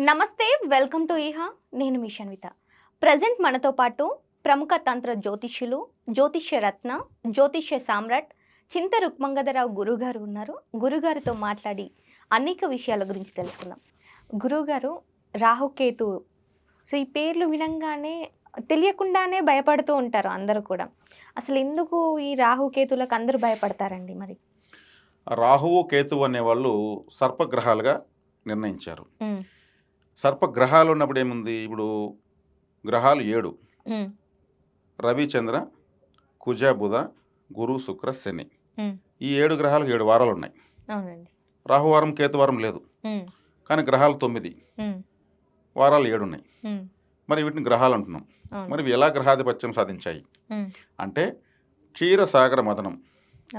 నమస్తే welcome to ఈహా నేను మీ Shanvitha. Present మనతో పాటు ప్రముఖ తంత్ర జ్యోతిష్యులు, జ్యోతిష్య రత్న, జ్యోతిష్య సామ్రాట్ చింత రుక్మంగధరావు గురుగారు ఉన్నారు. గురుగారితో మాట్లాడి అనేక విషయాల గురించి తెలుసుకుందాం. గురుగారు, రాహుకేతు, సో ఈ పేర్లు వినంగానే తెలియకుండానే భయపడుతూ ఉంటారు అందరూ కూడా. అసలు ఎందుకు ఈ రాహుకేతులకు అందరూ భయపడతారండి మరి? రాహువు కేతువు అనేవాళ్ళు సర్పగ్రహాలుగా నిర్ణయించారు. ఉమ్, సర్పగ్రహాలు ఉన్నప్పుడు ఏముంది? ఇప్పుడు గ్రహాలు 7: ఉమ్, రవి, చంద్ర, కుజ, బుధ, గురు, శుక్ర, శని. ఉమ్, ఈ 7 గ్రహాలకు 7 వారాలు ఉన్నాయి. అవునండి. రాహువారం, కేతువారం లేదు. ఉమ్, కానీ గ్రహాలు 9, ఉమ్, వారాలు 7 ఉన్నాయి. ఉమ్, మరి వీటిని గ్రహాలు అంటున్నాం. అవును. మరి ఇవి ఎలా గ్రహాధిపత్యం సాధించాయి ఉమ్, అంటే క్షీరసాగర మదనం.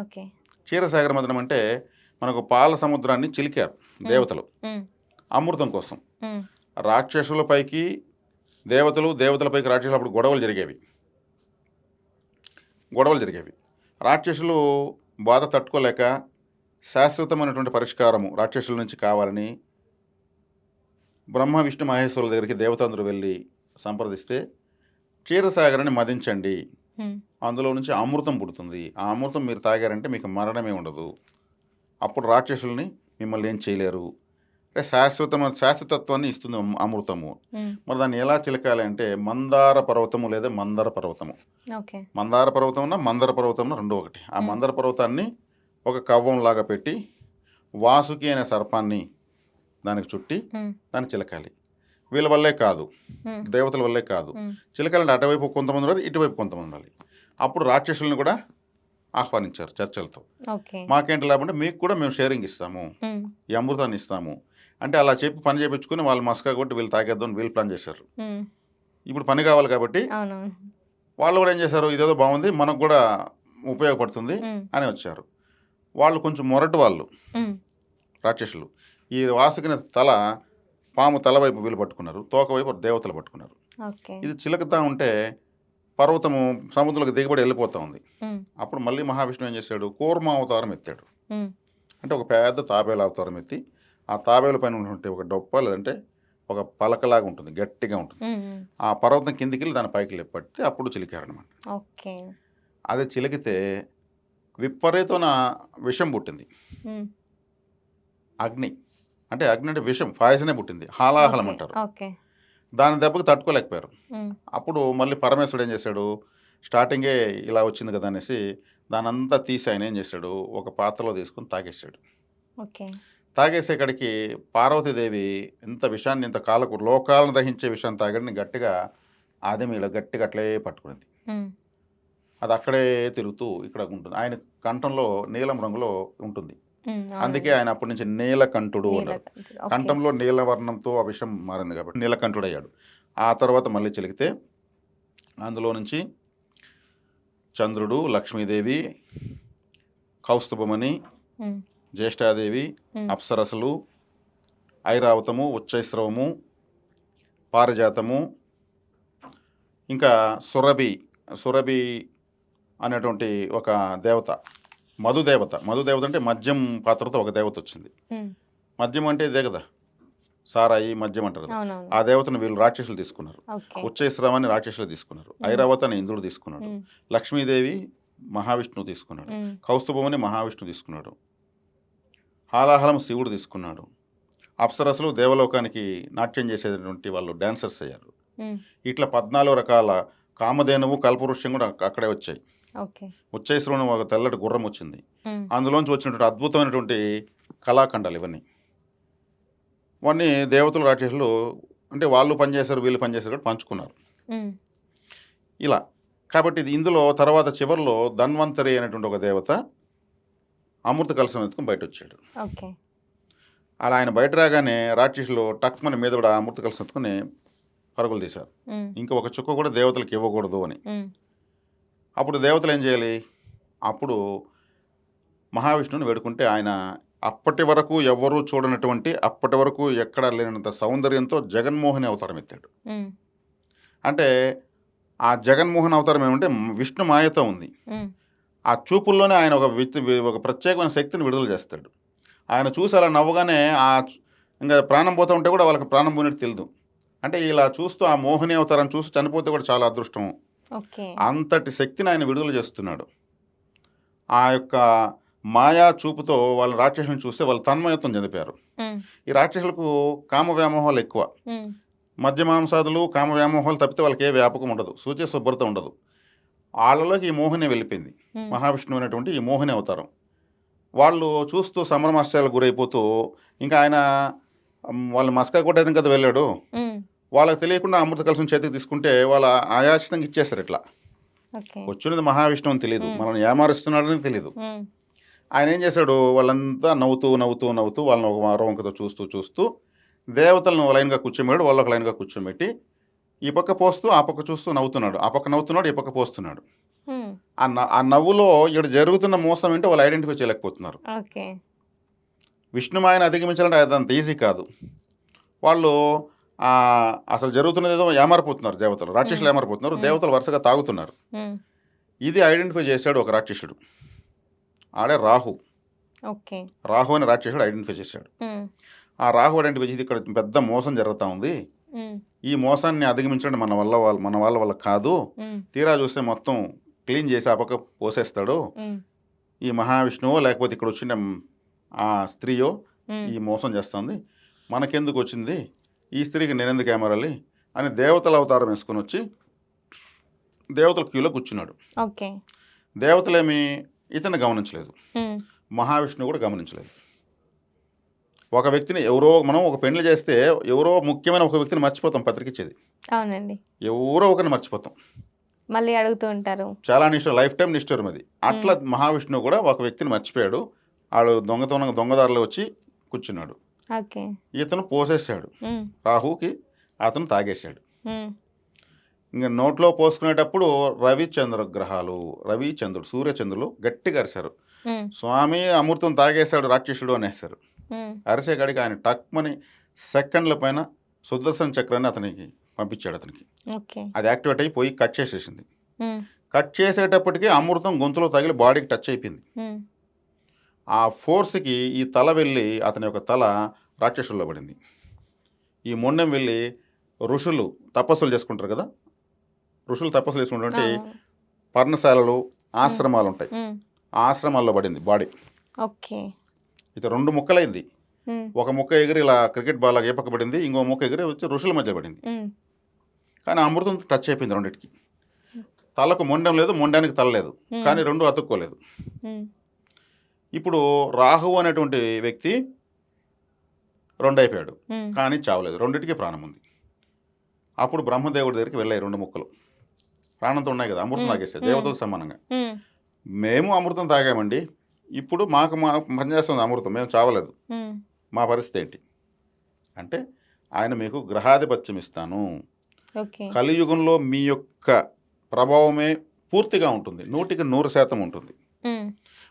ఓకే. క్షీరసాగర మదనం అంటే మనకు పాల సముద్రాన్ని చిలికారు దేవతలు ఉమ్, అమృతం కోసం. ఉమ్, రాక్షసులపైకి దేవతలపైకి రాక్షసులు అప్పుడు గొడవలు జరిగేవి. రాక్షసులు బాధ తట్టుకోలేక శాశ్వతమైనటువంటి పరిష్కారము రాక్షసుల నుంచి కావాలని బ్రహ్మ, విష్ణు, మహేశ్వరుల దగ్గరికి దేవతందరూ వెళ్ళి సంప్రదిస్తే క్షీరసాగరాన్ని మదించండి, ఉమ్, అందులో నుంచి అమృతం పుడుతుంది, ఆ అమృతం మీరు తాగారంటే మీకు మరణమే ఉండదు, అప్పుడు రాక్షసుల్ని మిమ్మల్ని ఏం చేయలేరు, అంటే శాశ్వతత్వాన్ని ఇస్తుంది అమృతము. ఉమ్, మరి దాన్ని ఎలా చిలకాలి అంటే మందార పర్వతము లేదా మందర పర్వతము. ఓకే. మందార పర్వతం మందర పర్వతం రెండు ఒకటి. ఆ ఉమ్, మందర పర్వతాన్ని ఒక కవ్వంలాగా పెట్టి వాసుకి అనే సర్పాన్ని దానికి చుట్టి ఉమ్, దాన్ని చిలకాలి. వీళ్ళ వల్లే కాదు, ఉమ్, దేవతల వల్లే కాదు, ఉమ్, చిలకాలంటే అటువైపు కొంతమంది ఉండాలి, ఇటువైపు కొంతమంది ఉండాలి. అప్పుడు రాక్షసులను కూడా ఆహ్వానించారు చర్చలతో. ఓకే. మాకేంటి లాభం అంటే మీకు కూడా మేము షేరింగ్ ఇస్తాము, ఉమ్, ఈ అమృతాన్ని ఇస్తాము అంటే అలా చెప్పి పని చేయించుకుని వాళ్ళు మస్కా కొట్టి వీళ్ళు తాగేద్దాం వీళ్ళు ప్లాన్ చేశారు. ఉమ్, ఇప్పుడు పని కావాలి కాబట్టి అవునవును. వాళ్ళు కూడా ఏం చేశారు, ఇదేదో బాగుంది మనకు కూడా ఉపయోగపడుతుంది ఉమ్, అని వచ్చారు. వాళ్ళు కొంచెం మొరటి వాళ్ళు ఉమ్, రాక్షసులు. ఈ వాసుకిన పాము తల వైపు వీళ్ళు పట్టుకున్నారు, తోక వైపు దేవతలు పట్టుకున్నారు. ఓకే. ఇది చిలకతా ఉంటే పర్వతము సముద్రంలోకి దిగబడి వెళ్ళిపోతూ ఉంది. ఉమ్, అప్పుడు మళ్ళీ మహావిష్ణువు ఏం చేశాడు, కూర్మ అవతారం ఎత్తాడు. ఉమ్, అంటే ఒక పెద్ద తాబేలు అవతారం ఎత్తి ఆ తాబేలు పైన ఉన్నటువంటి ఒక డొప్ప లేదంటే ఒక పలకలాగా ఉంటుంది, గట్టిగా ఉంటుంది, ఉమ్, ఉమ్, ఆ పర్వతం కిందికి వెళ్ళి దాని పైకి లేపట్టి అప్పుడు చిలికారనమాట. ఓకే. అది చిలికితే విపరీతమైన విషం పుట్టింది. ఉమ్, అగ్ని అంటే విషం, పాయసనే పుట్టింది, హాలాహలం ఓకే. అంటారు. ఓకే. దాని దెబ్బకు తట్టుకోలేకపోయారు. ఉమ్, అప్పుడు మళ్ళీ పరమేశ్వరుడు ఏం చేశాడు, స్టార్టింగే ఇలా వచ్చింది కదా అనేసి దానంతా తీసి ఆయన ఏం చేశాడు, ఒక పాత్రలో తీసుకుని తాగేశాడు. ఓకే. తాగేసేకాడికి పార్వతీదేవి ఇంత కాలకు లోకాలను దహించే విషయాన్ని తాగడిని గట్టిగా ఆదిమీలో గట్టిగా అట్లే పట్టుకునింది. ఉమ్, అది అక్కడే తిరుగుతూ ఇక్కడ ఉంటుంది. ఆయన కంఠంలో నీలం రంగులో ఉంటుంది, ఉమ్, అందుకే అవునండి. ఆయన అప్పటి నుంచి నీలకంఠుడు అన్నారు. నీలకంఠుడు. ఓకే. కంఠంలో నీలవర్ణంతో ఆ విషం మారింది కాబట్టి నీలకంఠుడు అయ్యాడు. ఆ తర్వాత మళ్ళీ చిలికితే అందులో నుంచి చంద్రుడు, లక్ష్మీదేవి, కౌస్తుభమణి, ఉమ్, జ్యేష్ఠాదేవి, ఉమ్, అప్సరసలు, ఐరావతము, ఉచ్చైస్రవము, పారిజాతము, ఇంకా సురభి అనేటువంటి ఒక దేవత, మధుదేవత అంటే మద్యం పాత్రతో ఒక దేవత వచ్చింది. ఉమ్, మద్యం అంటే ఇదే కదా, సారాయి మద్యం అంటారు కదా. అవునవును. ఆ దేవతను వీళ్ళు రాక్షసులు తీసుకున్నారు. ఓకే. ఉచ్చైస్రవాన్ని రాక్షసులు తీసుకున్నారు. ఉమ్, ఐరావతాన్ని ఇంద్రుడు తీసుకున్నాడు. ఉమ్, లక్ష్మీదేవి మహావిష్ణువు తీసుకున్నాడు. ఉమ్, కౌస్తుభమని మహావిష్ణువు తీసుకున్నాడు. హాలాహలం శివుడు తీసుకున్నాడు. అప్సరసలు దేవలోకానికి నాట్యం చేసేటటువంటి వాళ్ళు డాన్సర్స్ అయ్యారు. ఉమ్, ఇట్లా 14 రకాల కామధేనువు, కల్పవృక్షం కూడా అక్కడే వచ్చాయి. ఓకే. ఉచ్చైశ్రవణం ఒక తెల్లటి గుర్రం వచ్చింది. ఉమ్, అందులోంచి వచ్చినటువంటి అద్భుతమైనటువంటి కళాఖండాలు ఇవన్నీ దేవతలు రాక్షసులు అంటే వాళ్ళు పనిచేశారు వీళ్ళు పనిచేశారు కాబట్టి పంచుకున్నారు ఉమ్, ఇలా. కాబట్టి ఇందులో తర్వాత చివరిలో ధన్వంతరి అనేటువంటి ఒక దేవత అమృత కలశం ఎత్తుకుని బయట వచ్చాడు. ఓకే. అలా ఆయన బయట రాగానే రాక్షసులు టక్మని మీద కూడా అమృత కలశం ఎత్తుకుని పరుగులు తీశారు. ఉమ్, ఇంకా ఒక చుక్క కూడా దేవతలకు ఇవ్వకూడదు అని. ఉమ్, అప్పుడు దేవతలు ఏం చేయాలి, అప్పుడు మహావిష్ణువుని వేడుకుంటే ఆయన అప్పటి వరకు ఎవరూ చూడనటువంటి, అప్పటి వరకు ఎక్కడా లేనంత సౌందర్యంతో జగన్మోహిని అవతారం ఎత్తాడు. ఉమ్, అంటే ఆ జగన్మోహన్ అవతారం ఏమంటే విష్ణు మాయతో ఉంది. ఉమ్, ఆ చూపుల్లోనే ఆయన ఒక ప్రత్యేకమైన శక్తిని విడుదల చేస్తాడు. ఆయన చూసి అలా నవ్వగానే ఆ ఇంకా ప్రాణం పోతూ ఉంటే కూడా వాళ్ళకి ప్రాణం పోయినట్టు తెలియదు. అంటే ఇలా చూస్తూ ఆ మోహిని అవతారం చూసి చనిపోతే కూడా చాలా అదృష్టం. ఓకే. అంతటి శక్తిని ఆయన విడుదల చేస్తున్నాడు. ఆ యొక్క మాయా చూపుతో వాళ్ళ రాక్షసులను చూస్తే వాళ్ళు తన్మయత్వం చెందిపోయారు. హ్మ్. ఈ రాక్షసులకు కామ వ్యామోహాలు ఎక్కువ. హ్మ్. మద్య మాంసాదులు, కామ వ్యామోహాలు తప్పితే వాళ్ళకి ఏ వ్యాపకం ఉండదు. శుచి శుభ్రత ఉండదు. వాళ్ళలోకి ఈ మోహిని వెళ్ళిపోయింది. హ్మ్. మహావిష్ణువు అనేటువంటి ఈ మోహిని అవతారం. వాళ్ళు చూస్తూ సంభ్రమాశ్చర్యాలకు గురైపోతూ ఇంకా ఆయన వాళ్ళు మస్కా కొట్టడానికి కదా వెళ్ళాడు. హ్మ్. వాళ్ళకి తెలియకుండా అమృత కలశం చేతికి తీసుకుంటే వాళ్ళ ఆయాచితంగా ఇచ్చేస్తారు ఇట్లా. ఓకే. వచ్చినది మహావిష్ణువు అని తెలియదు. హ్మ్. మనల్ని ఏమారుస్తున్నాడని తెలియదు. హ్మ్. ఆయన ఏం చేశాడు, వాళ్ళంతా నవ్వుతూ నవ్వుతూ నవ్వుతూ వాళ్ళని ఒక వంకతో చూస్తూ చూస్తూ దేవతలను ఒక లైన్గా కూర్చోబెట్టాడు, వాళ్ళు ఒక లైన్గా కూర్చోబెట్టి ఈ పక్క పోస్తూ ఆ పక్క చూస్తూ నవ్వుతున్నాడు. ఆ పక్క నవ్వుతున్నాడు, ఈ పక్క పోస్తున్నాడు. హ్మ్. ఆ నవ్వులో ఇక్కడ జరుగుతున్న మోసం ఏంటో వాళ్ళు ఐడెంటిఫై చేయలేకపోతున్నారు. ఓకే. విష్ణుమాయను అధిగమించాలంటే అదంత ఈజీ కాదు. వాళ్ళు అసలు జరుగుతున్నది ఏదో ఏమారిపోతున్నారు దేవతలు. రాక్షసులు హ్మ్. ఏమారిపోతున్నారు. హ్మ్. దేవతలు వరుసగా తాగుతున్నారు. హ్మ్. ఇది ఐడెంటిఫై చేశాడు ఒక రాక్షసుడు. ఆడే రాహు. ఓకే. రాహు అనే రాక్షసుడు ఐడెంటిఫై చేశాడు. హ్మ్. ఆ రాహు ఐడెంటిఫై చేసి ఇక్కడ పెద్ద మోసం జరుగుతూ ఉంది. హ్మ్. ఈ మోసాన్ని అధిగమించడం మన వాళ్ళ వల్ల కాదు. హ్మ్. తీరా చూస్తే మొత్తం క్లీన్ చేసి ఆ పక్క పోసేస్తాడు. హ్మ్. ఈ మహావిష్ణువో లేకపోతే ఇక్కడ వచ్చిన ఆ స్త్రీయో హ్మ్. ఈ మోసం చేస్తుంది. మనకెందుకు వచ్చింది, ఈ స్త్రీకి నేనెందుకు ఏమరాలి అని దేవతల అవతారం వేసుకొని వచ్చి దేవతల క్యూలో కూర్చున్నాడు. ఓకే. దేవతలేమి ఇతన్ని గమనించలేదు. హ్మ్. మహావిష్ణువు కూడా గమనించలేదు. ఒక వ్యక్తిని మనం ఒక పెళ్లి చేస్తే ఎవరో ముఖ్యమైన ఒక వ్యక్తిని మర్చిపోతాం పత్రికిచ్చేది. అవునండి. ఎవరో ఒకరిని మర్చిపోతాం. మళ్ళీ అడుగుతూ ఉంటారు. చాలా నిష్ఠూరం, లైఫ్ టైం నిష్ఠూరం అది. అట్లా మహావిష్ణువు కూడా ఒక వ్యక్తిని మర్చిపోయాడు. ఆడు దొంగదారిలో వచ్చి కూర్చున్నాడు. ఓకే. ఇతను పోసేసాడు. హ్మ్. రాహుకి అతను తాగేశాడు. హ్మ్. ఇంక నోట్లో పోసుకునేటప్పుడు రవి చంద్రుడు సూర్యచంద్రులు గట్టిగా అరిశారు. హ్మ్. స్వామి అమృతం తాగేశాడు రాక్షసుడు అనేసారు. హ్మ్. అరిసే కాడికి ఆయన టక్మని సెకండ్ల పైన సుదర్శన చక్రాన్ని అతనికి పంపించాడు అతనికి. ఓకే. అది యాక్టివేట్ అయిపోయి కట్ చేసేసింది. హ్మ్. కట్ చేసేటప్పటికి అమృతం గొంతులో తగిలి బాడీకి టచ్ అయిపోయింది. హ్మ్. ఆ ఫోర్స్కి ఈ తల వెళ్ళి అతని యొక్క తల రాక్షసుల్లో పడింది. ఈ మొండెం వెళ్ళి ఋషులు తపస్సులు చేసుకుంటారు కదా, ఋషులు తపస్సులు చేసుకుంటుంటే అవును. పర్ణశాలలు, హ్మ్. ఆశ్రమాలు ఉంటాయి. హ్మ్. ఆ ఆశ్రమాల్లో పడింది బాడీ. ఓకే. ఇది 2 ముక్కలైంది. హ్మ్. ఒక ముక్క ఎగిరి ఇలా క్రికెట్ బాల్ లాగా ఏ పక్క పడింది, ఇంకో ముక్క ఎగిరి వచ్చి ఋషుల మధ్య పడింది. హ్మ్. కానీ అమృతం టచ్ అయిపోయింది రెండిటికి. తలకు మొండెం లేదు, మొండానికి తల లేదు, హ్మ్. కానీ 2 అతుక్కోలేదు. హ్మ్. ఇప్పుడు రాహు అనేటువంటి వ్యక్తి 2 అయిపోయాడు, హ్మ్. కానీ చావలేదు. రెండిటికి ప్రాణం ఉంది. అప్పుడు బ్రహ్మదేవుడి దగ్గరికి వెళ్ళాయి 2 ముక్కలు. ప్రాణంతో ఉన్నాయి కదా, అమృతం హ్మ్. తాగేసాయి హ్మ్. దేవతలు సమానంగా. హ్మ్. మేము అమృతం తాగామండి, ఇప్పుడు మాకు పనిచేస్తుంది అమృతం, మేము చావలేదు, హ్మ్. మా పరిస్థితి ఏంటి అంటే, ఆయన మీకు గ్రహాధిపత్యం ఇస్తాను. ఓకే. కలియుగంలో మీ యొక్క ప్రభావమే పూర్తిగా ఉంటుంది, 100% ఉంటుంది. హ్మ్.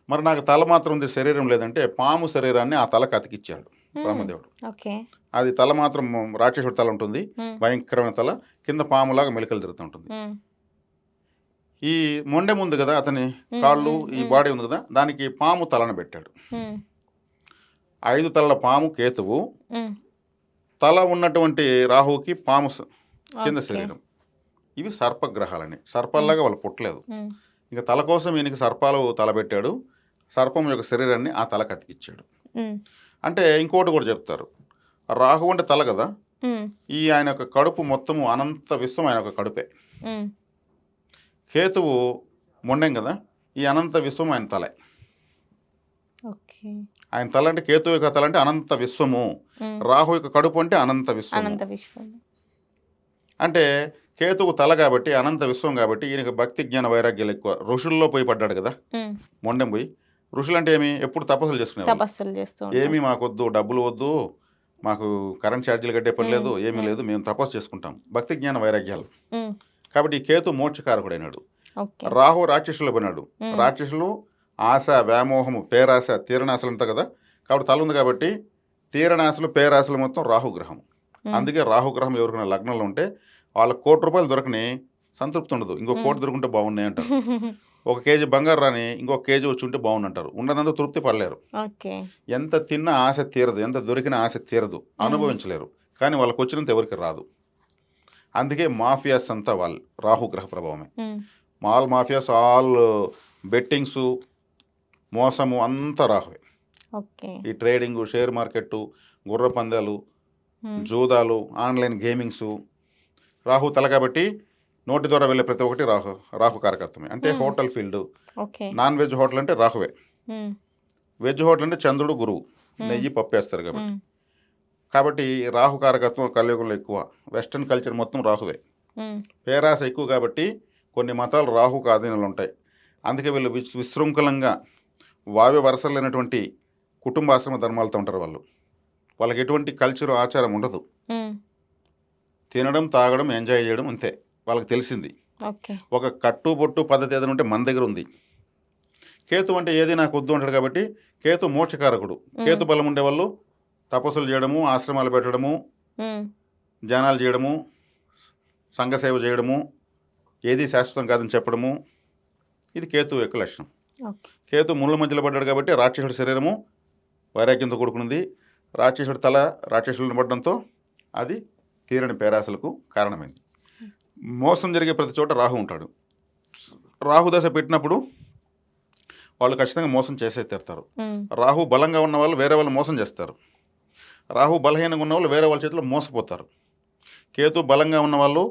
మరి నాకు తల మాత్రం ఉంది, శరీరం లేదంటే పాము శరీరాన్ని ఆ తలకు అతికిచ్చాడు హ్మ్. బ్రహ్మదేవుడు. ఓకే. అది తల మాత్రం రాక్షసుడి తల ఉంటుంది, హ్మ్. భయంకరమైన తల, కింద పాములాగా మెలికలు తిరుగుతూ ఉంటుంది. హ్మ్. ఈ మొండెం ఉంది కదా, అతని హ్మ్. కాళ్ళు, హ్మ్. ఈ హ్మ్. బాడీ ఉంది కదా, దానికి పాము తలను పెట్టాడు. హ్మ్. 5 తలల పాము కేతువు, హ్మ్. తల ఉన్నటువంటి రాహుకి పాము కింద ఓకే. శరీరం. ఇవి సర్పగ్రహాలని. హ్మ్. సర్పాల్లాగా వాళ్ళు పుట్టలేదు. హ్మ్. ఇంక తల కోసం ఈయనకి సర్పాలు తల పెట్టాడు, సర్పం యొక్క శరీరాన్ని ఆ తలకు అతికిచ్చాడు. హ్మ్. అంటే ఇంకోటి కూడా చెప్తారు, రాహు అంటే తల కదా, హ్మ్. ఆయన యొక్క కడుపు మొత్తము అనంత విశ్వం ఆయన యొక్క కడుపే. హ్మ్. కేతువు మొండెం కదా, ఈ అనంత విశ్వం ఆయన తలే. ఓకే. ఆయన తల అంటే కేతు యొక్క తల అంటే అనంత విశ్వము, హ్మ్. రాహు యొక్క కడుపు అంటే అనంత విశ్వము. అనంత విశ్వం. అంటే కేతువు తల కాబట్టి అనంత విశ్వం కాబట్టి ఈయనకి భక్తి జ్ఞాన వైరాగ్యాలు ఎక్కువ. ఋషుల్లో పోయి పడ్డాడు కదా, హ్మ్. మొండెం పోయి. ఋషులు అంటే ఏమి, ఎప్పుడు తపస్సులు చేసుకునేవాళ్ళు. తపస్సులు చేస్తూ ఉంటారు. ఏమీ మాకొద్దు, డబ్బులు వద్దు, మాకు కరెంట్ ఛార్జీలు కట్టే పని హ్మ్. లేదు, ఏమీ హ్మ్. లేదు, మేము తపస్సు చేసుకుంటాం. భక్తి జ్ఞాన వైరాగ్యాలు. హ్మ్. కాబట్టి ఈ కేతు మోక్షకారకుడైనాడు. ఓకే. రాహు రాక్షసులు పడినాడు. హ్మ్. రాక్షసులు ఆశ, వ్యామోహము, పేరాశ, తీరనాశలు ఉంటాయి కదా, కాబట్టి తల ఉంది కాబట్టి తీరనాశలు, పేరాశలు మొత్తం రాహుగ్రహం. హ్మ్. అందుకే రాహుగ్రహం ఎవరికైనా లగ్నంలో ఉంటే వాళ్ళ ₹1,00,00,000 దొరకని సంతృప్తి ఉండదు, ఇంకో హ్మ్. 1,00,00,000 దొరుకుంటే బాగున్నాయి అంటారు. ఒక కేజీ బంగారు రాని ఇంకొక కేజీ వచ్చి ఉంటే బాగుండంటారు. ఉన్నదంతా తృప్తి పడలేరు. ఓకే. ఎంత తిన్నా ఆశ తీరదు. ఎంత దొరికినా ఆశ తీరదు. అనుభవించలేరు. కానీ వాళ్ళకొచ్చినంత ఎవరికీ రాదు. అందుకే మాఫియాస్ అంతా వాళ్ళు రాహుగ్రహ ప్రభావమే. ఆల్ మాఫియాస్, ఆల్ బెట్టింగ్సు, మోసము అంతా రాహువే. ఓకే. ఈ ట్రేడింగు, షేర్ మార్కెట్టు, గుర్ర పందాలు, హ్మ్. జూదాలు, ఆన్లైన్ గేమింగ్సు రాహు తల కాబట్టి నోటి ద్వారా వెళ్ళే ప్రతి ఒక్కటి రాహు కారకత్వమే. అంటే hotel field, okay. Non veg hotel అంటే రాహువే. హ్మ్. వెజ్ హోటల్ అంటే చంద్రుడు, గురువు, నెయ్యి, పప్పు వేస్తారు కాబట్టి. హ్మ్. కాబట్టి రాహు కారకత్వం కలియుగంలో ఎక్కువ. వెస్ట్రన్ కల్చర్ మొత్తం రాహువే. హ్మ్. పేరాస ఎక్కువ కాబట్టి కొన్ని మతాలు రాహుకు ఆధీనంలో ఉంటాయి. అందుకే వీళ్ళు విశృంఖలంగా వావ్య వరసలు లేనటువంటి కుటుంబాశ్రమ ధర్మాలతో ఉంటారు వాళ్ళు. వాళ్ళకి ఎటువంటి కల్చర్ ఆచారం ఉండదు. హ్మ్. తినడం, తాగడం, ఎంజాయ్ చేయడం అంతే వాళ్ళకి తెలిసింది. ఓకే. ఒక కట్టు బొట్టు పద్ధతి ఏదైనా ఉంటే మన దగ్గర ఉంది. కేతు అంటే ఏది నాకు వద్దు అంటాడు కాబట్టి కేతు మోక్షకారకుడు. కేతు బలం ఉండేవాళ్ళు తపస్సులు చేయడము, ఆశ్రమాలు పెట్టడము, హ్మ్. ధ్యానాలు చేయడము, సంఘసేవ చేయడము, ఏది శాశ్వతం కాదని చెప్పడము, ఇది కేతు యొక్క లక్షణం. ఓకే. కేతు ముళ్ళ మధ్యలో పడ్డాడు కాబట్టి రాక్షసుడి శరీరము వైరాగ్యంతో కూడుకున్నది. రాక్షసుడి తల రాక్షసులను పడడంతో అది తీరని పేరాసలకు కారణమైంది. మోసం జరిగే ప్రతి చోట రాహు ఉంటాడు. రాహు దశ పెట్టినప్పుడు వాళ్ళు ఖచ్చితంగా మోసం చేసే తీరుతారు. హ్మ్. రాహు బలంగా ఉన్న వాళ్ళు వేరే వాళ్ళు మోసం చేస్తారు. రాహు బలహీనంగా ఉన్న వాళ్ళు వేరే వాళ్ళ చేతిలో మోసపోతారు. కేతు బలంగా ఉన్న వాళ్ళు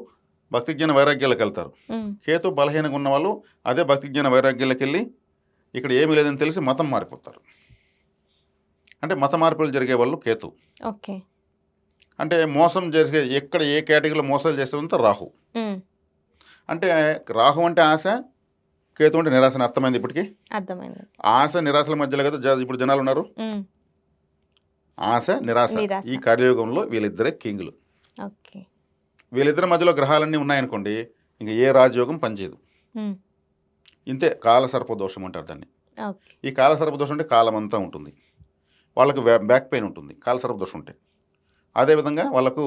భక్తి జ్ఞాన వైరాగ్యాలకు వెళ్తారు. హ్మ్. కేతు బలహీనంగా ఉన్న వాళ్ళు అదే భక్తి జ్ఞాన వైరాగ్యాలకు వెళ్ళి ఇక్కడ ఏమీ లేదని తెలిసి మతం మారిపోతారు. అంటే మత మార్పులు జరిగే వాళ్ళు కేతు. ఓకే. అంటే మోసం జరిగే ఎక్కడ ఏ కేటగిరీలో మోసాలు చేసేదంతా రాహు. హ్మ్. అంటే రాహు అంటే ఆశ, కేతు అంటే నిరాశ అని అర్థమైంది ఇప్పటికి. అర్థమైంది. ఆశ నిరాశల మధ్యలో కదా ఇప్పుడు జనాలు ఉన్నారు. హ్మ్. ఆశ, నిరాశ. నిరాశ. ఈ కలియుగంలో వీళ్ళిద్దరే కింగులు. ఓకే. వీళ్ళిద్దరి మధ్యలో గ్రహాలన్నీ ఉన్నాయనుకోండి, ఇంక ఏ రాజయోగం పనిచేయదు. హ్మ్. ఇంతే కాలసర్ప దోషం అంటారు దాన్ని. ఓకే. ఈ కాలసర్ప దోషం అంటే కాలం అంతా ఉంటుంది. వాళ్ళకు బ్యాక్ పెయిన్ ఉంటుంది కాలసర్ప దోషం ఉంటే. అదేవిధంగా వాళ్ళకు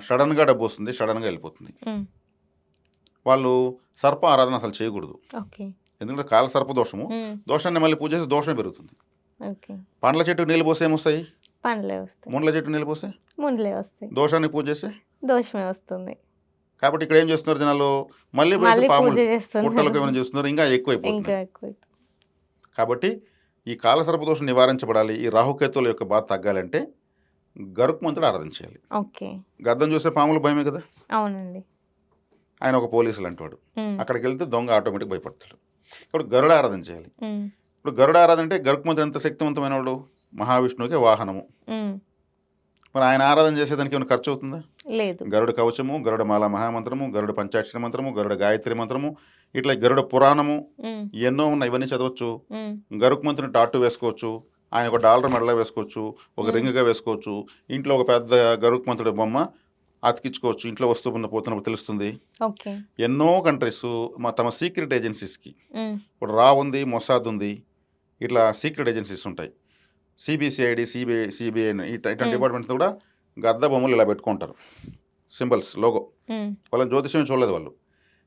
సడన్గా డబ్బు వస్తుంది, సడన్గా వెళ్ళిపోతుంది. హ్మ్. వాళ్ళు సర్ప ఆరాధన అసలు చేయకూడదు. ఓకే. ఎందుకంటే కాలసర్ప దోషము. హ్మ్. దోషాన్ని మళ్ళీ పూజ చేసి దోషమే పెరుగుతుంది. ఓకే. పండ్ల చెట్టుకు నీళ్ళు పోస్తే ఏమొస్తాయి? పండ్లే వస్తాయి. ముండ్ల చెట్టు నీళ్ళు పోస్తే ముండ్లే వస్తాయి. దోషాన్ని పూజ చేస్తే. దోషమే వస్తుంది. కాబట్టి ఇక్కడ ఏం చేస్తున్నారు జనాలు? మళ్ళీ పోసి మళ్ళీ పూజ పాములు చేస్తున్నారు. పుట్టలకు ఏమైనా చేస్తున్నారు, ఇంకా ఇంకా ఎక్కువైపోతుంది. ఎక్కువ. కాబట్టి ఈ కాలసర్ప దోషం నివారించబడాలి, ఈ రాహుకేతువుల యొక్క బాధ తగ్గాలంటే గరుత్మంతుడు ఆరాధించాలి. ఓకే. గద్దం చూస్తే పాములు భయమే కదా. అవునండి. ఆయన ఒక పోలీసు లాంటివాడు. హ్మ్. అక్కడికి వెళ్తే దొంగ ఆటోమేటిక్ భయపడతాడు. ఇప్పుడు గరుడ ఆరాధన చేయాలి. హ్మ్. ఇప్పుడు గరుడ ఆరాధన అంటే గరుత్మంతుడు ఎంత శక్తివంతమైన వాడు? మహావిష్ణువుకి వాహనము. హ్మ్. మరి ఆయన ఆరాధన చేసేదానికి ఏమైనా ఖర్చు అవుతుందా? లేదు. గరుడ కవచము, గరుడ మాల మహామంత్రము, గరుడ పంచాక్షరి మంత్రము, గరుడ గాయత్రి మంత్రము, ఇట్లా గరుడ పురాణము హ్మ్. ఎన్నో ఉన్నాయి. ఇవన్నీ చదవచ్చు. హ్మ్. గరుత్మంతుని టాటూ వేసుకోవచ్చు. ఆయన ఒక డాలర్ మెడలో వేసుకోవచ్చు, ఒక రింగ్గా వేసుకోవచ్చు. ఇంట్లో ఒక పెద్ద గరుత్మంతుడి బొమ్మ అతికించుకోవచ్చు. ఇంట్లో వస్తువు పోతున్నప్పుడు తెలుస్తుంది. ఓకే. ఎన్నో కంట్రీస్ తమ సీక్రెట్ ఏజెన్సీస్కి, హ్మ్. ఇప్పుడు రా ఉంది, మొసాద్ ఉంది, ఇట్లా సీక్రెట్ ఏజెన్సీస్ ఉంటాయి. సిబిసిఐడి, సిబిఐ ఇట్లాంటి డిపార్ట్మెంట్స్ కూడా గద్ద బొమ్మలు ఇలా పెట్టుకుంటారు, సింబల్స్, లోగో. హ్మ్. వాళ్ళని జ్యోతిష్యం చూడలేదు వాళ్ళు,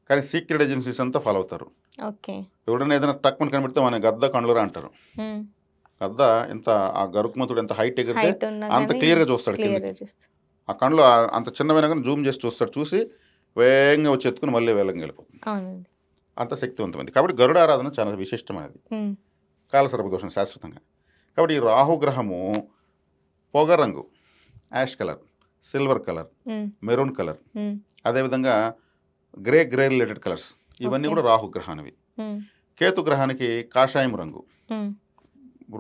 కానీ సీక్రెట్ ఏజెన్సీస్ అంతా ఫాలో అవుతారు. ఓకే. ఎవడైనా ఏదైనా తక్కువ కనిపెడితే మన గద్ద కండ్లురా అంటారు. హ్మ్. గద్ద ఎంత ఆ గరుత్మంతుడు ఎంత హైట్ ఎగిరితే హైట్ ఉన్నా అంత గాని క్లియర్గా చూస్తాడు క్లియర్‌గా కిందకి. చూస్తా. ఆ కళ్ళు అంత చిన్నవైనా కానీ జూమ్ చేసి చూస్తాడు. చూసి వేగంగా వచ్చి ఎత్తుకుని మళ్ళీ వేగంగా వెళ్ళిపోతుంది. అవునండి. అంత శక్తివంతమైంది. కాబట్టి గరుడ ఆరాధన చాలా విశిష్టమైనది. హ్మ్. కాలసర్పదోషం శాశ్వతంగా. కాబట్టి ఈ రాహుగ్రహము పొగ రంగు, యాష్ కలర్, సిల్వర్ కలర్, హ్మ్. మెరూన్ కలర్, హ్మ్. అదేవిధంగా గ్రే రిలేటెడ్ కలర్స్, ఇవన్నీ ఓకే. కూడా రాహుగ్రహానివి. హ్మ్. కేతు గ్రహానికి కాషాయం రంగు. హ్మ్.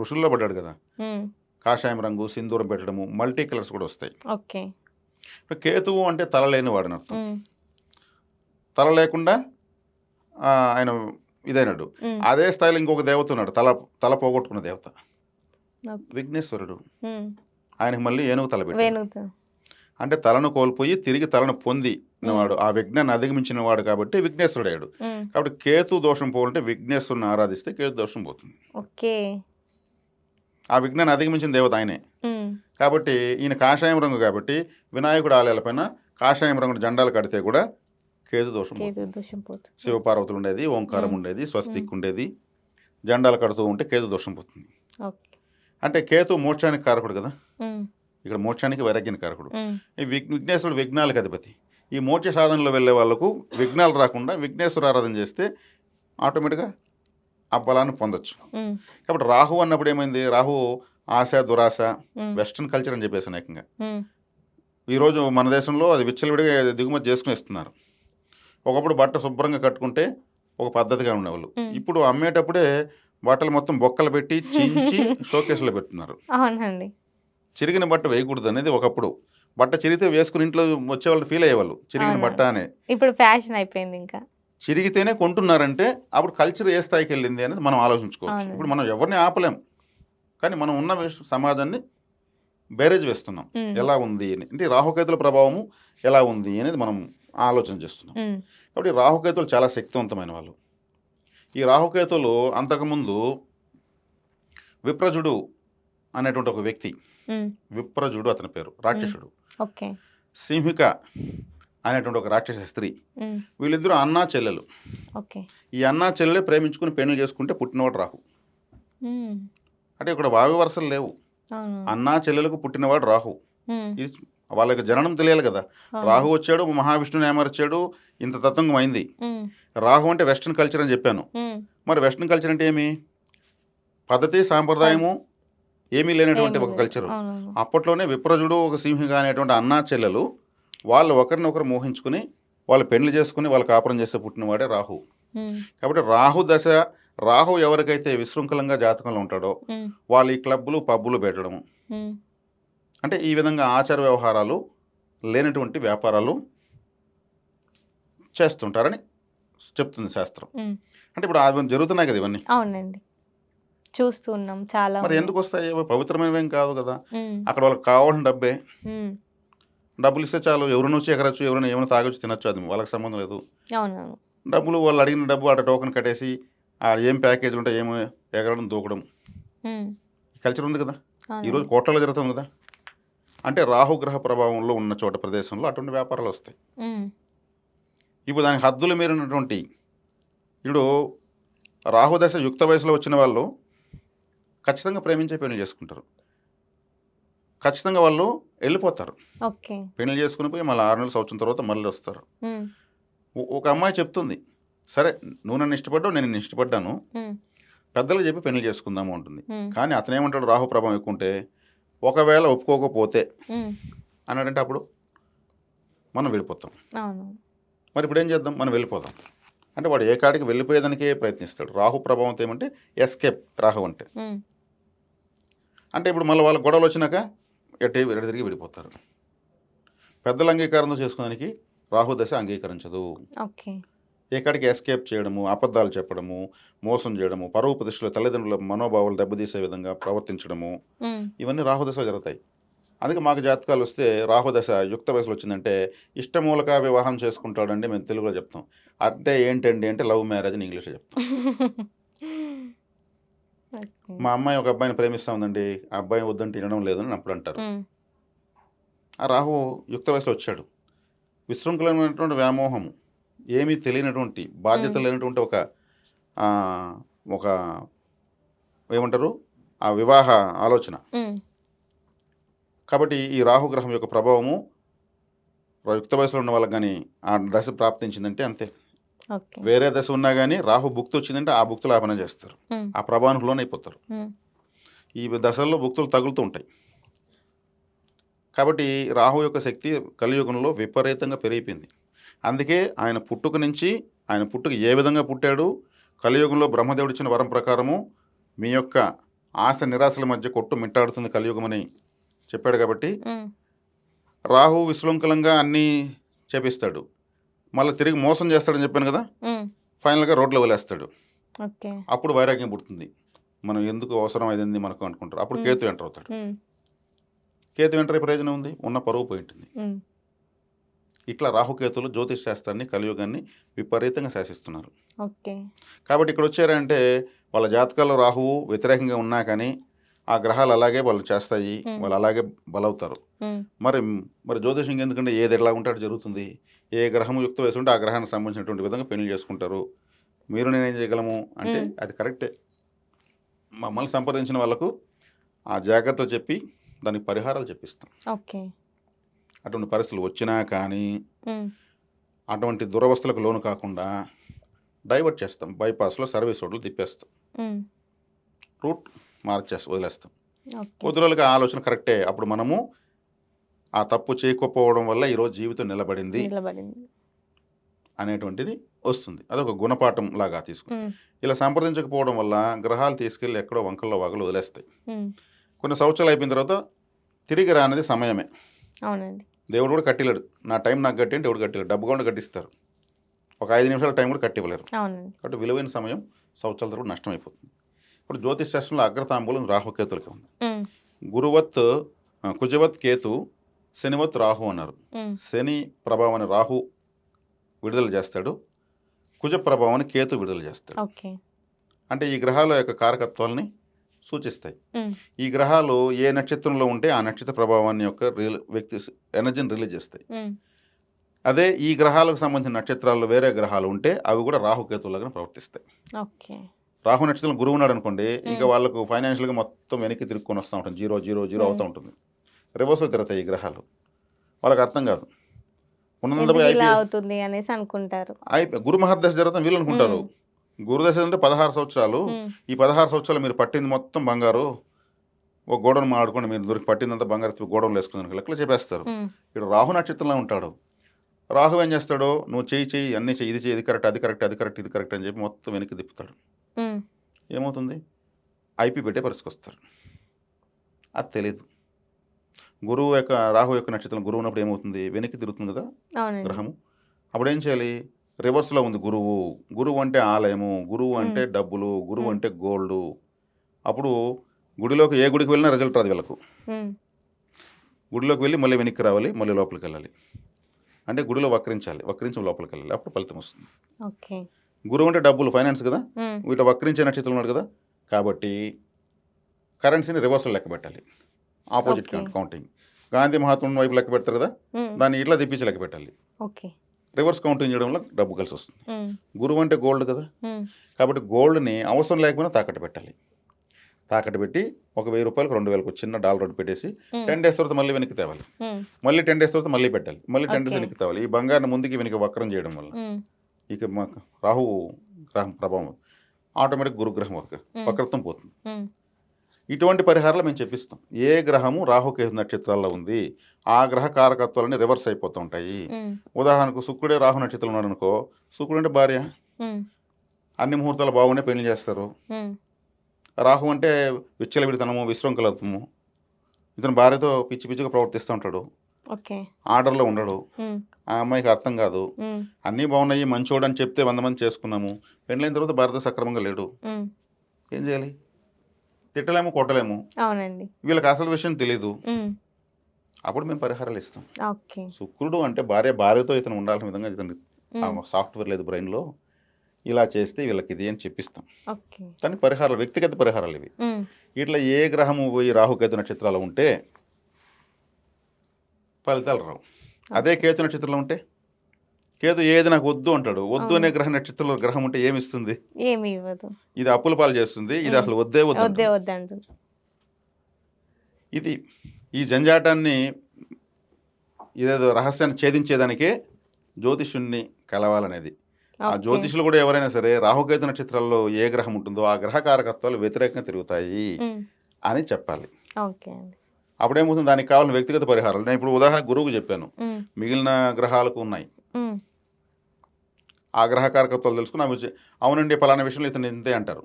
ఋషుల్లో పడ్డాడు కదా, హ్మ్. కాషాయం రంగు, సింధూరం పెట్టడము, మల్టీ కలర్స్ కూడా వస్తాయి. ఓకే. ఇప్పుడు కేతువు అంటే తల లేని వాడని అర్థం. హ్మ్. తల లేకుండా ఆయన ఇదైనాడు. హ్మ్. అదే స్థాయిలో ఇంకొక దేవత ఉన్నాడు, తల పోగొట్టుకున్న దేవత, ఓకే. విఘ్నేశ్వరుడు. హ్మ్. ఆయనకు మళ్ళీ ఏనుగు తల పెట్టాడు. వేణుతో. అంటే తలను కోల్పోయి తిరిగి తలను పొంది హ్మ్. వాడు, ఆ విఘ్నాన్ని అధిగమించిన వాడు కాబట్టి విఘ్నేశ్వరుడు అయ్యాడు. హ్మ్. కాబట్టి కేతు దోషం పోవాలంటే విఘ్నేశ్వరుని ఆరాధిస్తే కేతు దోషం పోతుంది. ఓకే. ఆ విఘ్నాన్ని అధిగమించిన దేవత ఆయనే. హ్మ్. కాబట్టి ఈయన కాషాయం రంగు కాబట్టి వినాయకుడు ఆలయాలపైన కాషాయం రంగు జెండాలు కడితే కూడా కేతు దోషం పోతుంది. కేతు దోషం పోతుంది. శివపార్వతులు ఉండేది, ఓంకారం ఉమ్, ఉండేది, ఉమ్, స్వస్తిక్ ఉండేది, జెండాలు కడుతూ ఉంటే కేతు దోషం పోతుంది. ఓకే. అంటే కేతు మోక్షానికి కారకుడు కదా, ఉమ్, ఇక్కడ మోక్షానికి వైరాగ్యానికి కారకుడు. ఉమ్, ఈ విఘ్నేశ్వరుడు విఘ్నాలకు అధిపతి. ఈ మోక్ష సాధనలో వెళ్ళే వాళ్ళకు విఘ్నాలు రాకుండా విఘ్నేశ్వర ఆరాధన చేస్తే ఆటోమేటిక్గా ఆ బలాన్ని పొందొచ్చు. ఉమ్, కాబట్టి రాహు అన్నప్పుడు ఏమైంది, రాహు ఆశ దురాశ ఉమ్, వెస్ట్రన్ కల్చర్ అని చెప్పేసి అనేకంగా ఉమ్, ఈరోజు మన దేశంలో అది విచ్చలవిడిగా దిగుమతి చేసుకుని ఇస్తున్నారు. ఒకప్పుడు బట్ట శుభ్రంగా కట్టుకుంటే ఒక పద్ధతిగా ఉండేవాళ్ళు. ఉమ్. ఇప్పుడు అమ్మేటప్పుడే బట్టలు మొత్తం బొక్కలు పెట్టి చించి షోకేస్లో పెడుతున్నారు. అవునండి. చిరిగిన బట్ట వేయకూడదు అనేది ఒకప్పుడు. బట్ట చిరిగితే వేసుకుని ఇంట్లో వచ్చేవాళ్ళు ఫీల్ అయ్యేవాళ్ళు, చిరిగిన అవునా. బట్ట అనే. ఇప్పుడు ఫ్యాషన్ అయిపోయింది ఇంకా. చిరిగితేనే కొంటున్నారంటే అప్పుడు కల్చర్ ఏ స్థాయికి వెళ్ళింది అనేది మనం ఆలోచించుకోవచ్చు. అవునండి. ఇప్పుడు మనం ఎవరిని ఆపలేం, కానీ మనం ఉన్న సమాజాన్ని బేరేజ్ వేస్తున్నాం ఉమ్, ఎలా ఉంది అని. అంటే రాహుకేతుల ప్రభావము ఎలా ఉంది అనేది మనం ఆలోచన చేస్తున్నాం. ఉమ్, కాబట్టి రాహుకేతులు చాలా శక్తివంతమైన వాళ్ళు. ఈ రాహుకేతులు అంతకుముందు విప్రజుడు అనేటువంటి ఒక వ్యక్తి, ఉమ్, విప్రజుడు అతని పేరు, రాక్షసుడు. ఓకే. సింహిక అనేటువంటి ఒక రాక్షస స్త్రీ, ఉమ్, వీళ్ళిద్దరూ అన్నా చెల్లెలు. ఓకే. ఈ అన్నా చెల్లెలే ప్రేమించుకుని పెళ్లి చేసుకుంటే పుట్టినవాడు రాహు. ఉమ్, అంటే ఇక్కడ వావి వరుసలు లేవు, అవును. అన్నా చెల్లెలకు పుట్టినవాడు రాహు. ఉమ్, ఇది వాళ్ళకి జననం తెలియాలి కదా. అవును. రాహు వచ్చాడు, మహావిష్ణుని ఏమర్చాడు, ఇంత తత్వంగం అయింది. ఉమ్, రాహు అంటే వెస్ట్రన్ కల్చర్ అని చెప్పాను. ఉమ్, మరి వెస్ట్రన్ కల్చర్ అంటే ఏమి, పద్ధతి సాంప్రదాయము ఏమీ లేనటువంటి ఏమీ ఒక లేదు. కల్చరు. అవునవును. అప్పట్లోనే విప్రజుడు ఒక సింహిగా అనేటువంటి అన్నా చెల్లెలు వాళ్ళు ఒకరినొకరు మోహించుకుని వాళ్ళు పెళ్లి చేసుకుని వాళ్ళు కాపురం చేస్తే పుట్టినవాడే రాహు. ఉమ్, కాబట్టి రాహు దశ, రాహు ఎవరికైతే విశృంఖలంగా జాతకంలో ఉంటాడో ఉమ్, వాళ్ళు ఈ క్లబ్బులు పబ్బులు పెట్టడం, ఉమ్, అంటే ఈ విధంగా ఆచార వ్యవహారాలు లేనటువంటి వ్యాపారాలు చేస్తుంటారని చెప్తుంది శాస్త్రం. ఉమ్, అంటే ఇప్పుడు అవి జరుగుతున్నాయి కదా ఇవన్నీ. అవునండి. చూస్తూ ఉన్నాం చాలా మరి ఉన్నాయి. ఎందుకు వస్తాయి, అవి పవిత్రమైనవేం కాదు కదా. ఉమ్, అక్కడ వాళ్ళకి కావాల్సిన డబ్బే, ఉమ్, డబ్బులు ఇస్తే చాలు, ఎవరిని వచ్చి ఎగరచ్చు, ఎవరైనా ఏమైనా తాగొచ్చు తినచ్చు, అది వాళ్ళకి సంబంధం లేదు. అవునవును. డబ్బులు వాళ్ళు అడిగిన డబ్బు అక్కడ టోకెన్ కట్టేసి ఆ ఏం ప్యాకేజీలు ఉంటాయి ఏమో ఎగరడం దూకడం ఉమ్, కల్చర్ ఉంది కదా, ఈరోజు అవునండి. కోట్లలో జరుగుతుంది కదా. అంటే రాహుగ్రహ ప్రభావంలో ఉన్న చోట ప్రదేశంలో అటువంటి వ్యాపారాలు వస్తాయి. ఉమ్, ఇప్పుడు దానికి హద్దులు మీరినటువంటి, ఇప్పుడు రాహుదశ యుక్త వయసులో వచ్చిన వాళ్ళు ఖచ్చితంగా ప్రేమించే పెళ్లి చేసుకుంటారు, ఖచ్చితంగా వాళ్ళు వెళ్ళిపోతారు. ఓకే. పెళ్లి చేసుకుని పోయి మళ్ళీ 6 నెలలు సంవత్సరం తర్వాత మళ్ళీ వస్తారు. ఉమ్, ఒక అమ్మాయి చెప్తుంది, సరే నువ్వు నన్ను ఇష్టపడ్డావు, నేను నిన్ను ఇష్టపడ్డాను, ఉమ్, పెద్దలు చెప్పి పెళ్లి చేసుకుందాము అంటుంది. ఉమ్, కానీ అతను ఏమంటాడు, రాహు ప్రభావం ఎక్కువ ఉంటే ఒకవేళ ఒప్పుకోకపోతే ఉమ్, అన్నాడంటే అప్పుడు మనం వెళ్ళిపోతాం. అవును. మరి ఇప్పుడు ఏం చేద్దాం, మనం వెళ్ళిపోదాం అంటే వాడు ఏ కాడికి వెళ్ళిపోయేదానికే ప్రయత్నిస్తాడు. రాహు ప్రభావంతో ఏమంటే ఎస్కేప్ రాహు అంటే. ఉమ్, అంటే ఇప్పుడు మళ్ళీ వాళ్ళ గొడవలు వచ్చినాక ఎటు తిరిగి వెళ్ళిపోతారు. పెద్దల అంగీకారంతో చేసుకోవడానికి రాహు దశ అంగీకరించదు. ఓకే. ఎక్కడికి ఎస్కేప్ చేయడము, అబద్ధాలు చెప్పడము, మోసం చేయడము, పరువు ప్రతిష్టలు, తల్లిదండ్రుల మనోభావాలు దెబ్బతీసే విధంగా ప్రవర్తించడము, ఉమ్, ఇవన్నీ రాహుదశ జరుగుతాయి. అందుకే మాకు జాతకాలు వస్తే రాహుదశ యుక్త వయసులో వచ్చిందంటే ఇష్టమూలక వివాహం చేసుకుంటాడండి మేము తెలుగులో చెప్తాం. అంటే ఏంటండి అంటే లవ్ మ్యారేజ్ అని ఇంగ్లీష్లో చెప్తాం. ఓకే. మా అమ్మాయి ఒక అబ్బాయిని ప్రేమిస్తా ఉందండి, ఆ అబ్బాయి వద్దంటే వినడం లేదని అప్పుడు అంటారు. ఉమ్, ఆ రాహు యుక్త వయసులో వచ్చాడు, విశృంఖలమైనటువంటి వ్యామోహము, ఏమీ తెలియనటువంటి బాధ్యత ఉమ్, లేనటువంటి ఆ, ఒక ఏమంటారు ఆ వివాహ ఆలోచన. ఉమ్, కాబట్టి ఈ రాహుగ్రహం యొక్క ప్రభావము యుక్త వయసులో ఉన్న వాళ్ళకి కానీ ఆ దశ ప్రాప్తించిందంటే అంతే. ఓకే. వేరే దశ ఉన్నా కానీ రాహు భుక్తి వచ్చిందంటే ఆ భుక్తులు ఆపన చేస్తారు, ఉమ్, ఆ ప్రభావానికి లోనైపోతారు. ఉమ్, ఈ దశల్లో భుక్తులు తగులుతూ ఉంటాయి. కాబట్టి రాహు యొక్క శక్తి కలియుగంలో విపరీతంగా పెరిగిపోయింది. అందుకే ఆయన పుట్టుక నుంచి, ఆయన పుట్టుక ఏ విధంగా పుట్టాడు, కలియుగంలో బ్రహ్మదేవుడు ఇచ్చిన వరం ప్రకారము మీ యొక్క ఆశ నిరాశల మధ్య కొట్టు మిట్టాడుతుంది కలియుగమని చెప్పాడు. కాబట్టి ఉమ్, రాహు విశృంఖలంగా అన్నీ చేపిస్తాడు, మళ్ళీ తిరిగి మోసం చేస్తాడని చెప్పాను కదా, ఉమ్, ఫైనల్గా రోడ్లో వదిలేస్తాడు. ఓకే. అప్పుడు వైరాగ్యం పుడుతుంది, మనం ఎందుకు అవసరం అయింది మనకు అనుకుంటారు. అప్పుడు ఉమ్, కేతు ఎంటర్ అవుతాడు. ఉమ్, కేతు ఎంటర్ అయ్యే ప్రయోజనం ఉంది, ఉన్న పరువు పోయి ఉంటుంది. ఉమ్, ఇట్లా రాహుకేతులు జ్యోతిష్ శాస్త్రాన్ని కలియుగాన్ని విపరీతంగా శాసిస్తున్నారు. ఓకే. కాబట్టి ఇక్కడ వచ్చారంటే వాళ్ళ జాతకాల్లో రాహువు వ్యతిరేకంగా ఉన్నా కానీ ఆ గ్రహాలు అలాగే వాళ్ళు చేస్తాయి, ఉమ్, వాళ్ళు అలాగే బలవుతారు. ఉమ్, మరి మరి జ్యోతిషం ఎందుకంటే ఏది ఎట్లా ఉంటే అటు జరుగుతుంది. ఏ గ్రహము యుక్త వయసు ఉంటే ఆ గ్రహానికి సంబంధించినటువంటి విధంగా పెళ్లి చేసుకుంటారు. మీరు నేనేం చేయగలము అంటే ఉమ్, అది కరెక్టే. మమ్మల్ని సంప్రదించిన వాళ్ళకు ఆ జాగ్రత్తలు చెప్పి దానికి పరిహారాలు చెప్పిస్తాం. ఓకే. అటువంటి పరిస్థితులు వచ్చినా కానీ ఉమ్, అటువంటి దురవస్థలకు లోను కాకుండా డైవర్ట్ చేస్తాం. బైపాస్లో సర్వీస్ రోడ్లు తిప్పేస్తాం. ఉమ్, రూట్ వదిలేస్తాం. ఓకే. కొద్ది రోజులుగా ఆ ఆలోచన కరెక్టే. అప్పుడు మనము ఆ తప్పు చేయకపోవడం వల్ల ఈరోజు జీవితం నిలబడింది నిలబడింది. అనేటువంటిది వస్తుంది. అదొక గుణపాఠం లాగా తీసుకుని ఉమ్, ఇలా సంప్రదించకపోవడం వల్ల గ్రహాలు తీసుకెళ్ళి ఎక్కడో వంకల్లో వాగలు వదిలేస్తాయి. ఉమ్, కొన్ని సంవత్సరాలు అయిపోయిన తర్వాత తిరిగి రానిది సమయమే. అవునండి. దేవుడు కూడా కట్టిలేడు. నా టైం నాకు కట్టి అంటే దేవుడు కట్టిలేడు. డబ్బు కూడా కట్టిస్తారు. ఒక 5 నిమిషాల టైం కూడా కట్టివ్వలేరు. అవునండి. కాబట్టి విలువైన సమయం సంవత్సరాల తరబడి నష్టమైపోతుంది. ఇప్పుడు జ్యోతిష్ శాస్త్రంలో అగ్రతాంబూలం రాహుకేతులకి ఉంది. ఉమ్, గురువత్ కుజవత్ కేతు, శనివత్ రాహు అన్నారు. ఉమ్, శని ప్రభావాన్ని రాహు విడుదల చేస్తాడు, కుజ ప్రభావాన్ని కేతు విడుదల చేస్తాడు. ఓకే. అంటే ఈ గ్రహాల యొక్క కారకత్వాలని సూచిస్తాయి. ఉమ్, ఈ గ్రహాలు ఏ నక్షత్రంలో ఉంటే ఆ నక్షత్ర ప్రభావాన్ని యొక్క వ్యక్తి ఎనర్జీని రిలీజ్ చేస్తాయి. ఉమ్, అదే ఈ గ్రహాలకు సంబంధించిన నక్షత్రాల్లో వేరే గ్రహాలు ఉంటే అవి కూడా రాహుకేతువులుగా ప్రవర్తిస్తాయి. ఓకే. రాహు నక్షత్రం గురువు ఉన్నాడు అనుకోండి, ఇంకా ఉమ్, వాళ్ళకు ఫైనాన్షియల్గా మొత్తం వెనక్కి తిరుక్కొని వస్తూ ఉంటుంది. 0 అవుతూ ఉంటుంది. రివర్స్లో తిరుగుతాయి ఈ గ్రహాలు. వాళ్ళకి అర్థం కాదు. ఉన్నంత ఎందుకు ఇలా అయిపోయి అవుతుంది అనేసి అనుకుంటారు. గురు మహర్దశ జరుగుతాం వీళ్ళు అనుకుంటారు. ఉమ్, గురుదశ అంటే 16 సంవత్సరాలు. ఉమ్, ఈ 16 సంవత్సరాలు మీరు పట్టింది మొత్తం బంగారు. ఒక గోడను మాడుకొని మీరు దొరికి పట్టిందంతా బంగారు గోడలు వేసుకుని లెక్కలు చెప్పేస్తారు. ఉమ్, ఇక్కడ రాహు నక్షత్రంలో ఉంటాడు. రాహు ఏం చేస్తాడు, నువ్వు చెయ్యి అన్నీ చెయ్యి, ఇది చెయ్యి, ఇది కరెక్ట్, అది కరెక్ట్, అది కరెక్ట్, ఇది కరెక్ట్ అని చెప్పి మొత్తం వెనక్కి తిప్పుతాడు. ఉమ్, ఏమవుతుంది, ఐపీ పెట్టే పరిస్థితికి వస్తారు. అది తెలీదు. గురువు యొక్క రాహు యొక్క నక్షత్రం గురువు ఉన్నప్పుడు ఏమవుతుంది, వెనక్కి తిరుగుతుంది కదా అవునండి. గ్రహము. అప్పుడు ఏం చేయాలి, రివర్స్లో ఉంది గురువు. గురువు అంటే ఆలయము, గురువు అంటే ఉమ్, డబ్బులు, గురువు ఉమ్, అంటే గోల్డ్. అప్పుడు గుడిలోకి ఏ గుడికి వెళ్ళినా రిజల్ట్ రాదు వీళ్ళకు. ఉమ్, గుడిలోకి వెళ్ళి మళ్ళీ వెనక్కి రావాలి, మళ్ళీ లోపలికి వెళ్ళాలి. అంటే గుడిలో వక్రించి లోపలికి వెళ్ళాలి, అప్పుడు ఫలితం వస్తుంది. ఓకే. గురువు అంటే డబ్బులు, ఫైనాన్స్ కదా. ఉమ్, వీటి వక్రించే నక్షత్రం ఉన్నాడు కదా, కాబట్టి కరెన్సీని రివర్స్లో లెక్క పెట్టాలి. Opposite okay. కౌంటింగ్. గాంధీ మహాత్ముని వైపు లెక్క పెడతారు కదా, ఉమ్, దాన్ని ఇట్లా తెప్పించి లెక్క పెట్టాలి. ఓకే. రివర్స్ కౌంటింగ్ చేయడం వల్ల డబ్బు కలిసి వస్తుంది. ఉమ్, గురువు అంటే గోల్డ్ కదా, ఉమ్, కాబట్టి గోల్డ్ని అవసరం లేకపోయినా తాకట్టు పెట్టాలి. తాకట్టు పెట్టి ఒక 1000 రూపాయలకు 2000కు చిన్న డాలర్ ఒకటి పెట్టేసి ఉమ్, 10 డేస్ తర్వాత మళ్ళీ వెనక్కి తేవాలి. ఉమ్, మళ్ళీ 10 డేస్ తర్వాత మళ్ళీ పెట్టాలి, మళ్ళీ 10 డేస్ ఓకే. వెనక్కి తేవాలి. ఈ బంగారం ముందుకి వెనక్కి వక్రం చేయడం వల్ల ఉమ్, ఇక మాకు రాహు గ్రహం ప్రభావం ఆటోమేటిక్ గురుగ్రహం ఉమ్, వక్రత్వం పోతుంది. ఉమ్, ఇటువంటి పరిహారాలు మేము చెప్పిస్తాం. ఏ గ్రహము రాహుకేతు నక్షత్రాల్లో ఉంది ఆ గ్రహ కారకత్వాలని రివర్స్ అయిపోతూ ఉంటాయి. ఉమ్, ఉదాహరణకు శుక్రుడే రాహు నక్షత్రంలో ఉన్నాడు అనుకో, శుక్రుడు అంటే భార్య, ఉమ్, అన్ని ముహూర్తాలు బాగుండే పెళ్లి చేస్తారు. ఉమ్, రాహు అంటే విచ్చలవిడితనము, విశృంఖలత్వము. ఇతను భార్యతో పిచ్చి పిచ్చిగా ప్రవర్తిస్తూ ఉంటాడు, ఓకే. ఆర్డర్లో ఉండడు. ఉమ్, ఆ అమ్మాయికి అర్థం కాదు. ఉమ్, అన్నీ బాగున్నాయి, మంచోడు అని చెప్తే 100 మంది చేసుకున్నాము, పెళ్ళైన తర్వాత భార్యతో సక్రమంగా లేడు. ఉమ్, ఏం చేయాలి, తిట్టలేము, కొట్టలేము. అవునండి. వీళ్ళకి అసలు విషయం తెలీదు. ఉమ్, అప్పుడు మేము పరిహారాలు ఇస్తాం. ఓకే. శుక్రుడు అంటే భార్యతో ఇతను ఉండాల్సిన విధంగా ఇతను ఉమ్, సాఫ్ట్వేర్ లేదు బ్రెయిన్లో, ఇలా చేస్తే వీళ్ళకి ఇది అని చెప్పిస్తాం. ఓకే. కానీ పరిహారాలు వ్యక్తిగత పరిహారాలు ఇవి. ఉమ్, ఇట్లా ఏ గ్రహము పోయి రాహుకేతు నక్షత్రాలు ఉంటే ఫలితాలు రావు. అదే ఓకే. కేతు నక్షత్రంలో ఉంటే, కేతు ఏది నాకు వద్దు అంటాడు. వద్దు అవును. అనే నక్షత్రంలో గ్రహం ఉంటే ఏమి ఇస్తుంది, ఏమి ఇవ్వదు. ఇది అప్పుల పాలు చేస్తుంది, ఇది ఉమ్, అసలు వద్దే వద్దు వద్దే అంటుంది. వద్దంటుంది. ఇది ఈ జంజాటాన్ని ఇదేదో రహస్యాన్ని ఛేదించేదానికే జ్యోతిష్యుణ్ణి కలవాలనేది. ఆ ఓకే. జ్యోతిషులు కూడా ఎవరైనా సరే రాహుకేతు నక్షత్రాల్లో ఏ గ్రహం ఉంటుందో ఆ గ్రహ కారకత్వాలు వ్యతిరేకంగా తిరుగుతాయి ఉమ్, అని చెప్పాలి. ఓకే అండి. అప్పుడేమవుతుంది, దానికి కావాలని వ్యక్తిగత పరిహారాలు. నేను ఇప్పుడు ఉదాహరణ గురువుకు చెప్పాను, ఉమ్, మిగిలిన గ్రహాలకు ఉన్నాయి. ఉమ్, ఆ గ్రహ కారకత్వాలు తెలుసుకుని అవి అవునండి పలానా విషయంలో ఇతను ఇంతే అంటారు.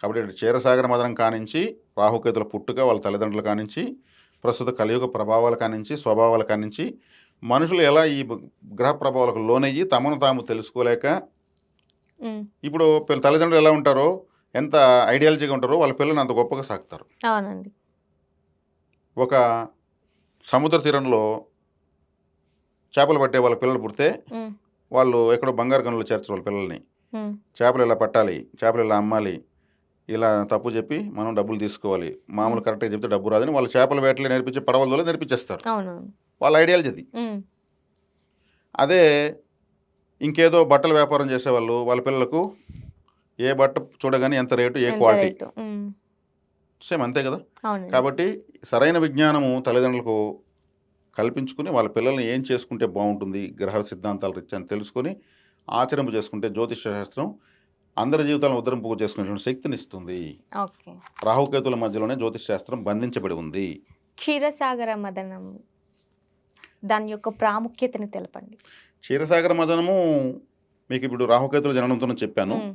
కాబట్టి ఇటు క్షీరసాగర మదనం కానించి, రాహుకేతుల పుట్టుక, వాళ్ళ తల్లిదండ్రుల కానించి, ప్రస్తుత కలియుగ ప్రభావాల కానించి, స్వభావాల కానించి, మనుషులు ఎలా ఈ గ్రహ ప్రభావాలకు లోనయ్యి తమను తాము తెలుసుకోలేక, ఉమ్, ఇప్పుడు తల్లిదండ్రులు ఎలా ఉంటారో, ఎంత ఐడియాలజీగా ఉంటారో వాళ్ళ పిల్లల్ని అంత గొప్పగా సాకుతారు. అవునండి. ఒక సముద్ర తీరంలో చేపలు పట్టే వాళ్ళ పిల్లలు పుడితే ఉమ్, వాళ్ళు ఎక్కడో బంగారు గనులు చేర్చరు వాళ్ళ పిల్లల్ని. ఉమ్, చేపలు ఇలా పట్టాలి, చేపలు ఇలా అమ్మాలి, ఇలా తప్పు చెప్పి మనం డబ్బులు తీసుకోవాలి, మామూలు ఉమ్, కరెక్ట్గా చెప్తే డబ్బు రాదని వాళ్ళు చేపల వేటలు నేర్పించి పడవల ద్వారా నేర్పించేస్తారు. అవునవును. వాళ్ళ ఐడియాలజీ అది. ఉమ్, అదే ఇంకేదో బట్టల వ్యాపారం చేసేవాళ్ళు వాళ్ళ పిల్లలకు ఏ బట్ట చూడగానే ఎంత రేటు, ఏ ఎంత క్వాలిటీ, రేటు సేమ్ అంతే కదా. అవునండి. కాబట్టి సరైన విజ్ఞానము తల్లిదండ్రులకు కల్పించుకుని వాళ్ళ పిల్లల్ని ఏం చేసుకుంటే బాగుంటుంది గ్రహ సిద్ధాంతాల రీత్యా అని తెలుసుకొని ఆచరింపు చేసుకుంటే జ్యోతిష శాస్త్రం అందరి జీవితాలను ఉద్ధరింపు చేసుకునేటువంటి శక్తిని ఇస్తుంది. ఓకే. రాహుకేతుల మధ్యలోనే జ్యోతిష శాస్త్రం బంధించబడి ఉంది. క్షీరసాగర మదనం దాని యొక్క ప్రాముఖ్యతని తెలపండి. క్షీరసాగర మదనము మీకు ఇప్పుడు రాహుకేతుల జననంతో చెప్పాను. ఉమ్,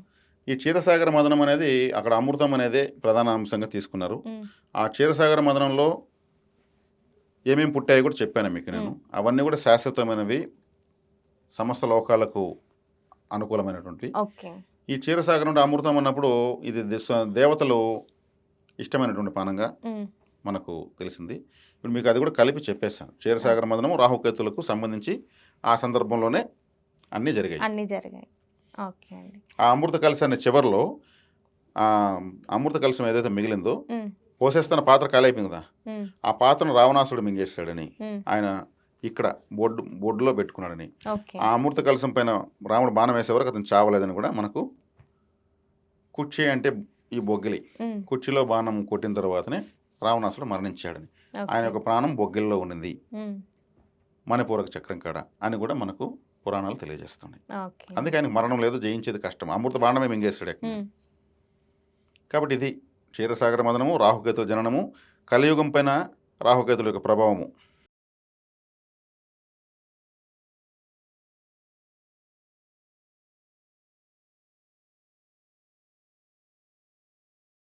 ఈ క్షీరసాగర మదనం అనేది అక్కడ అమృతం అనేదే ప్రధాన అంశంగా తీసుకున్నారు. ఉమ్, ఆ క్షీరసాగర మదనంలో ఏమేమి పుట్టాయో కూడా చెప్పాను మీకు నేను. అవన్నీ కూడా శాశ్వతమైనవి, సమస్త లోకాలకు అనుకూలమైనటువంటివి. ఓకే. ఈ క్షీరసాగరం నుండి అమృతం అన్నప్పుడు ఇది దేవతలు ఇష్టమైనటువంటి పానంగా ఉమ్, మనకు తెలిసింది. ఇప్పుడు మీకు అది కూడా కలిపి చెప్పేశాను. క్షీరసాగర మదనము రాహుకేతులకు సంబంధించి ఆ సందర్భంలోనే అన్నీ జరిగాయి. అన్నీ జరిగాయి. ఓకే అండి. ఆ అమృత కలశాన్ని చివరిలో ఆ అమృత కలశం ఏదైతే మిగిలిందో ఉమ్, పోసేస్తున్న పాత్ర ఖాళీ అయిపోయింది కదా, ఉమ్, ఆ పాత్రను రావణాసుడు మింగేస్తాడని ఉమ్, ఆయన ఇక్కడ బొడ్డులో పెట్టుకున్నాడని, ఓకే. ఆ అమృత కలశం పైన రాముడు బాణం వేసే వరకు అతను చావలేదని కూడా మనకు కుర్చీ అంటే ఈ బొగ్గిలి ఉమ్, కుర్చీలో బాణం కొట్టిన తర్వాతనే రావణాసుడు మరణించాడని, ఆయన ఓకే. యొక్క ప్రాణం బొగ్గిల్లో ఉండింది ఉమ్, మణిపూరక చక్రం కాడ అని కూడా మనకు పురాణాలు తెలియజేస్తున్నాయి. ఓకే. అందుకే ఆయనకు మరణం లేదు, జయించేది కష్టం, అమృత బాణమే మింగేస్తాడు ఎక్కడ. ఉమ్, కాబట్టి ఇది క్షీరసాగర మదనము, రాహుకేతుల జననము, కలియుగం పైన రాహుకేతుల యొక్క ప్రభావము